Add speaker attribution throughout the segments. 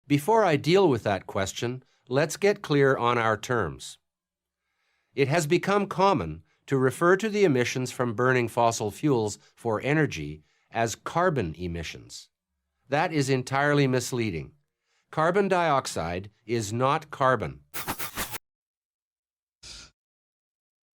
Speaker 1: Before I deal with that question, let's get clear on our terms. It has become common to refer to the emissions from burning fossil fuels for energy as carbon emissions. That is entirely misleading. Carbon dioxide is not carbon.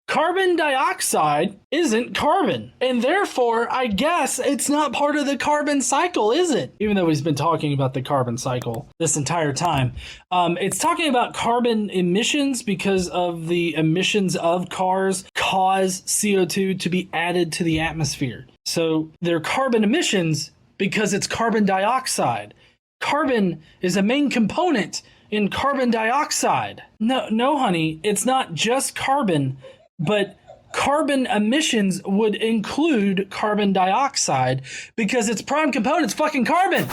Speaker 2: Carbon dioxide isn't carbon, and therefore, I guess it's not part of the carbon cycle, is it? Even though he's been talking about the carbon cycle this entire time. It's talking about carbon emissions because of the emissions of cars cause CO2 to be added to the atmosphere. So they're carbon emissions because it's carbon dioxide. Carbon is a main component in carbon dioxide. No, honey, it's not just carbon. But carbon emissions would include carbon dioxide because its prime component's fucking carbon.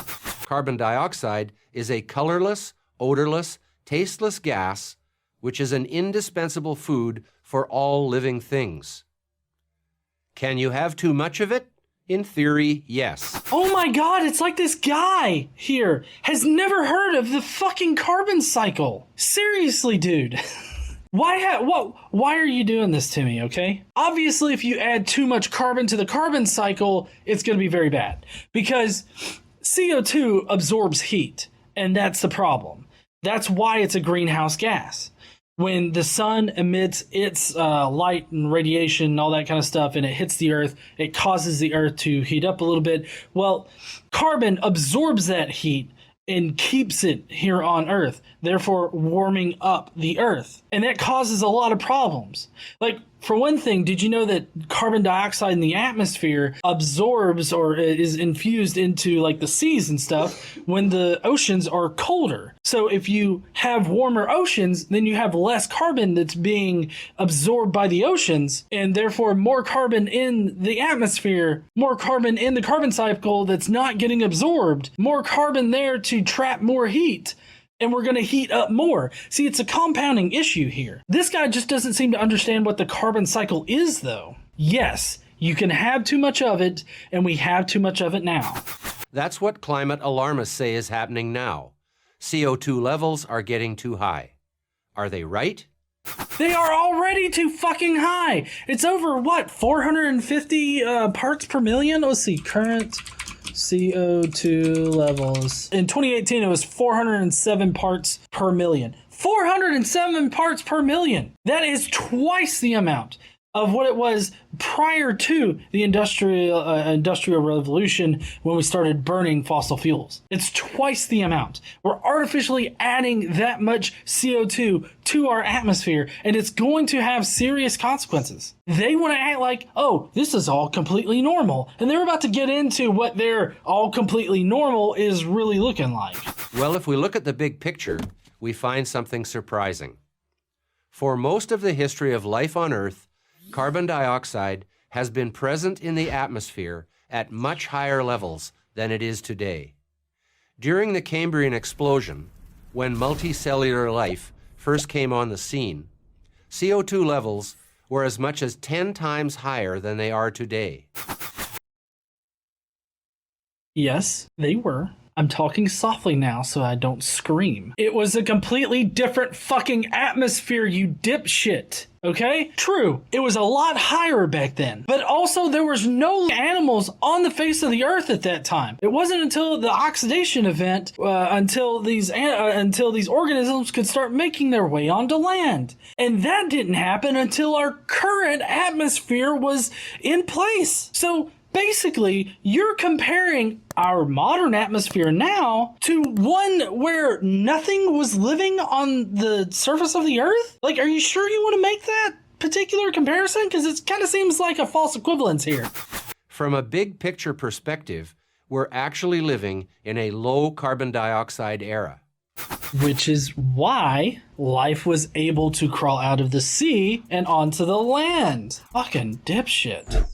Speaker 1: Carbon dioxide is a colorless, odorless, tasteless gas, which is an indispensable food for all living things. Can you have too much of it? In theory, yes.
Speaker 2: Oh my God, it's like this guy here has never heard of the fucking carbon cycle. Seriously, dude. Why are you doing this to me, okay? Obviously, if you add too much carbon to the carbon cycle, it's going to be very bad because CO2 absorbs heat, and that's the problem. That's why it's a greenhouse gas. When the sun emits its light and radiation and all that kind of stuff, and it hits the earth, it causes the earth to heat up a little bit. Well, carbon absorbs that heat and keeps it here on Earth, therefore warming up the Earth. And that causes a lot of problems. Like, for one thing, did you know that carbon dioxide in the atmosphere absorbs or is infused into like the seas and stuff when the oceans are colder? So if you have warmer oceans, then you have less carbon that's being absorbed by the oceans, and therefore more carbon in the atmosphere, more carbon in the carbon cycle that's not getting absorbed, more carbon there to trap more heat. And we're going to heat up more. See, it's a compounding issue here. This guy just doesn't seem to understand what the carbon cycle is, though. Yes, you can have too much of it, and we have too much of it now.
Speaker 1: That's what climate alarmists say is happening now. CO2 levels are getting too high. Are they right?
Speaker 2: They are already too fucking high. It's over, what, 450 parts per million? Let's see, current CO2 levels. In 2018, it was 407 parts per million. 407 parts per million. That is twice the amount of what it was prior to the industrial revolution when we started burning fossil fuels. It's twice the amount. We're artificially adding that much CO2 to our atmosphere, and it's going to have serious consequences. They want to act like, oh, this is all completely normal, and they're about to get into what their all completely normal is really looking like.
Speaker 1: Well, if we look at the big picture, we find something surprising. For most of the history of life on Earth, carbon dioxide has been present in the atmosphere at much higher levels than it is today. During the Cambrian explosion, when multicellular life first came on the scene, CO2 levels were as much as 10 times higher than they are today.
Speaker 2: Yes, they were. I'm talking softly now so I don't scream. It was a completely different fucking atmosphere, you dipshit. Okay? True, it was a lot higher back then. But also there was no animals on the face of the earth at that time. It wasn't until the oxidation event until these organisms could start making their way onto land. And that didn't happen until our current atmosphere was in place. So basically, you're comparing our modern atmosphere now to one where nothing was living on the surface of the earth? Like, are you sure you want to make that particular comparison? Because it kind of seems like a false equivalence here.
Speaker 1: From a big picture perspective, we're actually living in a low carbon dioxide era.
Speaker 2: Which is why life was able to crawl out of the sea and onto the land. Fucking dipshit.